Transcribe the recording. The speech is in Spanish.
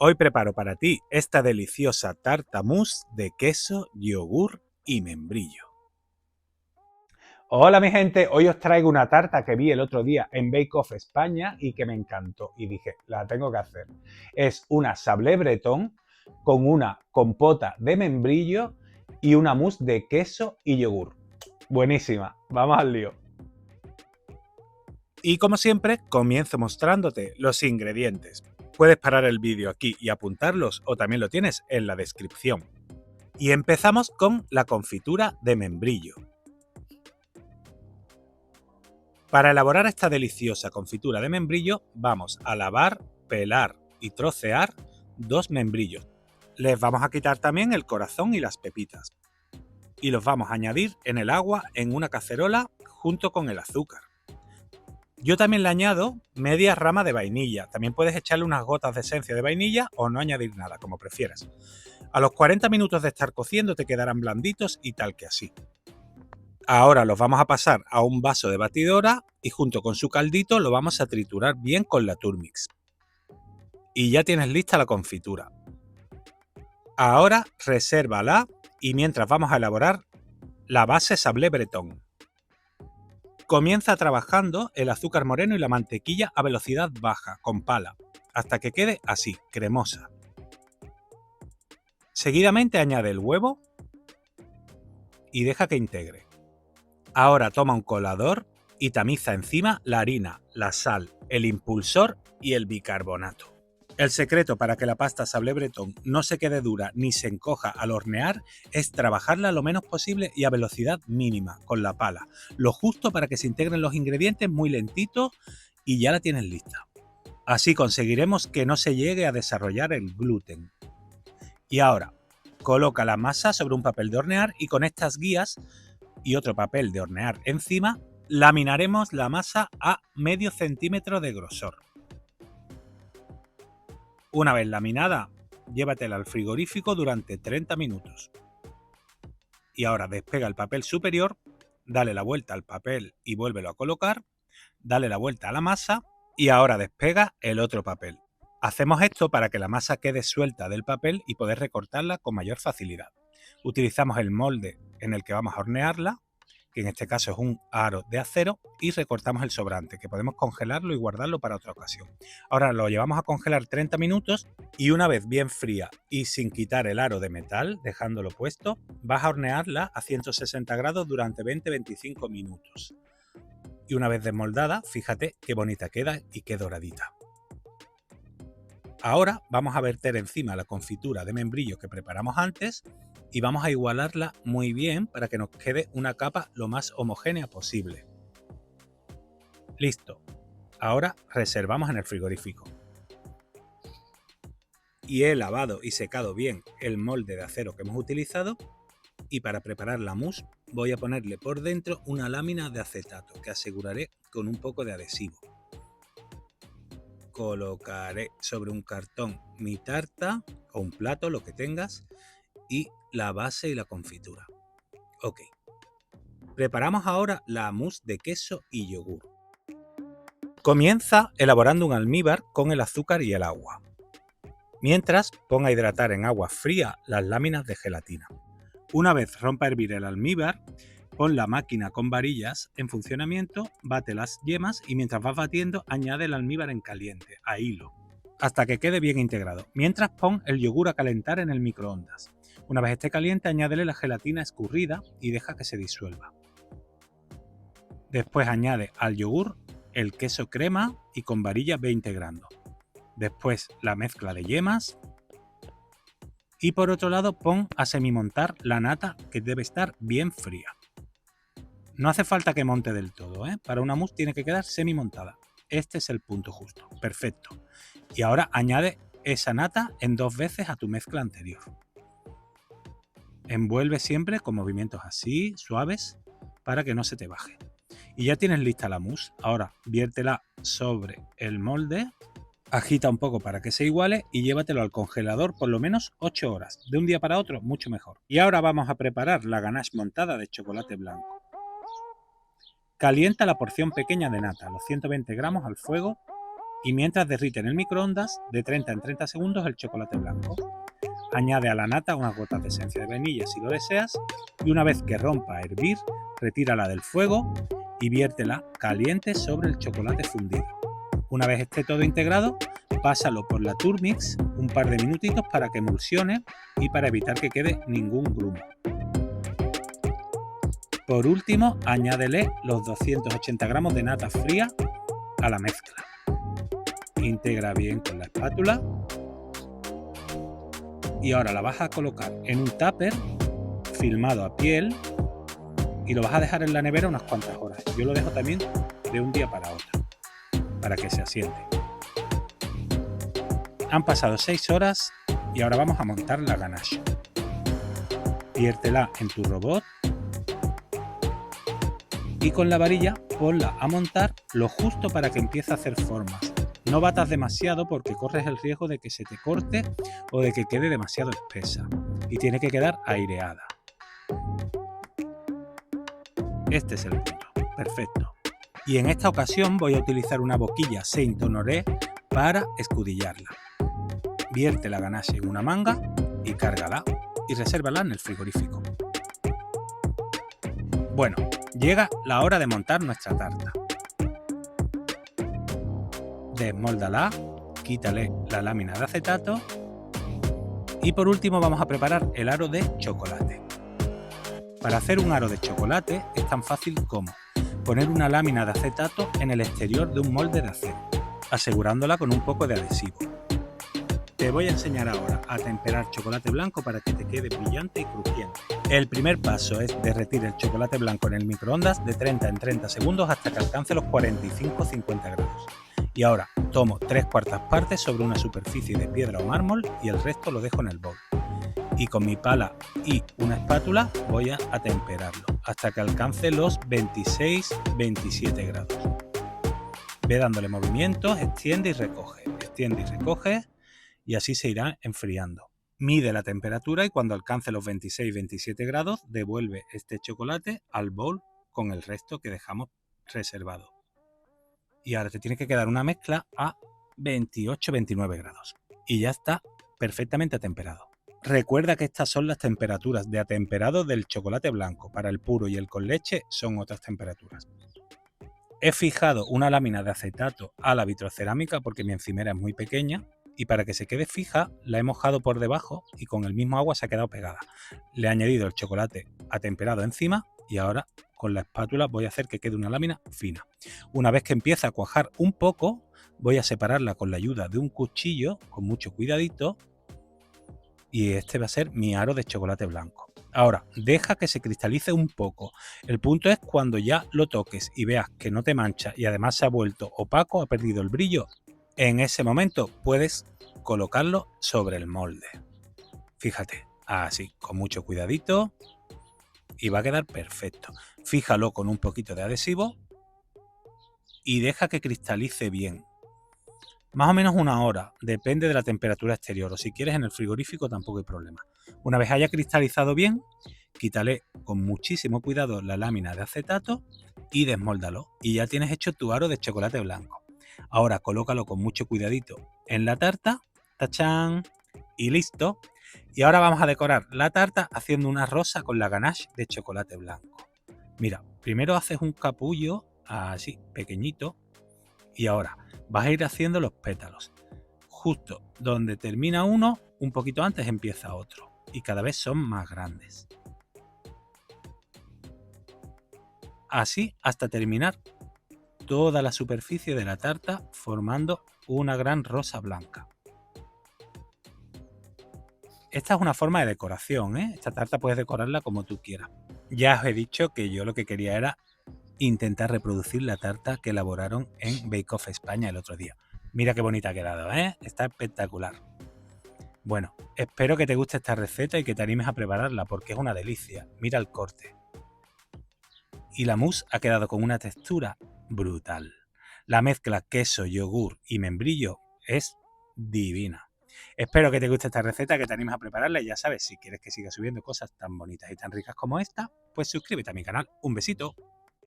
Hoy preparo para ti esta deliciosa tarta mousse de queso, yogur y membrillo. Hola mi gente, hoy os traigo una tarta que vi el otro día en Bake Off España y que me encantó y dije, la tengo que hacer. Es una sablé bretón con una compota de membrillo y una mousse de queso y yogur. Buenísima, vamos al lío. Y como siempre, comienzo mostrándote los ingredientes. Puedes parar el vídeo aquí y apuntarlos o también lo tienes en la descripción. Y empezamos con la confitura de membrillo. Para elaborar esta deliciosa confitura de membrillo vamos a lavar, pelar y trocear 2 membrillos. Les vamos a quitar también el corazón y las pepitas. Y los vamos a añadir en el agua en una cacerola junto con el azúcar. Yo también le añado media rama de vainilla. También puedes echarle unas gotas de esencia de vainilla o no añadir nada, como prefieras. A los 40 minutos de estar cociendo te quedarán blanditos y tal que así. Ahora los vamos a pasar a un vaso de batidora y junto con su caldito lo vamos a triturar bien con la Turmix. Y ya tienes lista la confitura. Ahora resérvala y mientras vamos a elaborar la base sablé bretón. Comienza trabajando el azúcar moreno y la mantequilla a velocidad baja, con pala, hasta que quede así, cremosa. Seguidamente añade el huevo y deja que integre. Ahora toma un colador y tamiza encima la harina, la sal, el impulsor y el bicarbonato. El secreto para que la pasta sablé bretón no se quede dura ni se encoja al hornear es trabajarla lo menos posible y a velocidad mínima, con la pala. Lo justo para que se integren los ingredientes muy lentito y ya la tienes lista. Así conseguiremos que no se llegue a desarrollar el gluten. Y ahora, coloca la masa sobre un papel de hornear y con estas guías y otro papel de hornear encima, laminaremos la masa a medio centímetro de grosor. Una vez laminada, llévatela al frigorífico durante 30 minutos. Y ahora despega el papel superior, dale la vuelta al papel y vuélvelo a colocar, dale la vuelta a la masa y ahora despega el otro papel. Hacemos esto para que la masa quede suelta del papel y poder recortarla con mayor facilidad. Utilizamos el molde en el que vamos a hornearla, que en este caso es un aro de acero, y recortamos el sobrante, que podemos congelarlo y guardarlo para otra ocasión. Ahora lo llevamos a congelar 30 minutos y una vez bien fría y sin quitar el aro de metal, dejándolo puesto, vas a hornearla a 160 grados durante 20-25 minutos. Y una vez desmoldada, fíjate qué bonita queda y qué doradita. Ahora vamos a verter encima la confitura de membrillo que preparamos antes y vamos a igualarla muy bien para que nos quede una capa lo más homogénea posible. Listo. Ahora reservamos en el frigorífico. Y he lavado y secado bien el molde de acero que hemos utilizado y para preparar la mousse voy a ponerle por dentro una lámina de acetato que aseguraré con un poco de adhesivo. Colocaré sobre un cartón mi tarta o un plato, lo que tengas, y la base y la confitura. Ok. Preparamos ahora la mousse de queso y yogur. Comienza elaborando un almíbar con el azúcar y el agua. Mientras, pon a hidratar en agua fría las láminas de gelatina. Una vez rompa a hervir el almíbar, pon la máquina con varillas en funcionamiento, bate las yemas y mientras vas batiendo añade el almíbar en caliente, a hilo, hasta que quede bien integrado. Mientras pon el yogur a calentar en el microondas. Una vez esté caliente añádele la gelatina escurrida y deja que se disuelva. Después añade al yogur el queso crema y con varilla ve integrando. Después la mezcla de yemas. Y por otro lado pon a semimontar la nata que debe estar bien fría. No hace falta que monte del todo, ¿eh? Para una mousse tiene que quedar semi-montada. Este es el punto justo. Perfecto. Y ahora añade esa nata en 2 veces a tu mezcla anterior. Envuelve siempre con movimientos así, suaves, para que no se te baje. Y ya tienes lista la mousse. Ahora viértela sobre el molde, agita un poco para que se iguale y llévatelo al congelador por lo menos 8 horas. De un día para otro, mucho mejor. Y ahora vamos a preparar la ganache montada de chocolate blanco. Calienta la porción pequeña de nata, los 120 gramos al fuego y mientras derrite en el microondas de 30 en 30 segundos el chocolate blanco. Añade a la nata unas gotas de esencia de vainilla si lo deseas y una vez que rompa a hervir, retírala del fuego y viértela caliente sobre el chocolate fundido. Una vez esté todo integrado, pásalo por la Turmix un par de minutitos para que emulsione y para evitar que quede ningún grumo. Por último, añádele los 280 gramos de nata fría a la mezcla. Integra bien con la espátula y ahora la vas a colocar en un tupper filmado a piel y lo vas a dejar en la nevera unas cuantas horas. Yo lo dejo también de un día para otro, para que se asiente. Han pasado 6 horas y ahora vamos a montar la ganache. Viértela en tu robot y con la varilla ponla a montar lo justo para que empiece a hacer formas. No batas demasiado porque corres el riesgo de que se te corte o de que quede demasiado espesa y tiene que quedar aireada. Este es el punto. Perfecto. Y en esta ocasión voy a utilizar una boquilla Saint Honoré para escudillarla. Vierte la ganache en una manga y cárgala y resérvala en el frigorífico. Bueno, llega la hora de montar nuestra tarta. Desmóldala, quítale la lámina de acetato y por último vamos a preparar el aro de chocolate. Para hacer un aro de chocolate es tan fácil como poner una lámina de acetato en el exterior de un molde de acero, asegurándola con un poco de adhesivo. Te voy a enseñar ahora a temperar chocolate blanco para que te quede brillante y crujiente. El primer paso es derretir el chocolate blanco en el microondas de 30 en 30 segundos hasta que alcance los 45-50 grados. Y ahora tomo 3/4 partes sobre una superficie de piedra o mármol y el resto lo dejo en el bol. Y con mi pala y una espátula voy a temperarlo hasta que alcance los 26-27 grados. Ve dándole movimientos, extiende y recoge y así se irá enfriando. Mide la temperatura y cuando alcance los 26-27 grados devuelve este chocolate al bol con el resto que dejamos reservado. Y ahora te tiene que quedar una mezcla a 28-29 grados. Y ya está perfectamente atemperado. Recuerda que estas son las temperaturas de atemperado del chocolate blanco. Para el puro y el con leche son otras temperaturas. He fijado una lámina de acetato a la vitrocerámica porque mi encimera es muy pequeña y para que se quede fija la he mojado por debajo y con el mismo agua se ha quedado pegada. Le he añadido el chocolate atemperado encima y ahora con la espátula voy a hacer que quede una lámina fina. Una vez que empieza a cuajar un poco, voy a separarla con la ayuda de un cuchillo con mucho cuidadito y este va a ser mi aro de chocolate blanco. Ahora, deja que se cristalice un poco. El punto es cuando ya lo toques y veas que no te mancha y además se ha vuelto opaco, ha perdido el brillo. En ese momento puedes colocarlo sobre el molde. Fíjate, así, con mucho cuidadito y va a quedar perfecto. Fíjalo con un poquito de adhesivo y deja que cristalice bien. Más o menos una hora, depende de la temperatura exterior o si quieres en el frigorífico tampoco hay problema. Una vez haya cristalizado bien, quítale con muchísimo cuidado la lámina de acetato y desmóldalo y ya tienes hecho tu aro de chocolate blanco. Ahora colócalo con mucho cuidadito en la tarta, ¡tachán! Y listo. Y ahora vamos a decorar la tarta haciendo una rosa con la ganache de chocolate blanco. Mira, primero haces un capullo así, pequeñito, y ahora vas a ir haciendo los pétalos. Justo donde termina uno, un poquito antes empieza otro. Y cada vez son más grandes. Así hasta terminar toda la superficie de la tarta formando una gran rosa blanca. Esta es una forma de decoración, ¿eh? Esta tarta puedes decorarla como tú quieras. Ya os he dicho que yo lo que quería era intentar reproducir la tarta que elaboraron en Bake Off España el otro día. Mira qué bonita ha quedado, ¿eh? Está espectacular. Bueno, espero que te guste esta receta y que te animes a prepararla porque es una delicia. Mira el corte. Y la mousse ha quedado con una textura brutal. La mezcla queso, yogur y membrillo es divina. Espero que te guste esta receta, que te animes a prepararla y ya sabes, si quieres que siga subiendo cosas tan bonitas y tan ricas como esta, pues suscríbete a mi canal. Un besito.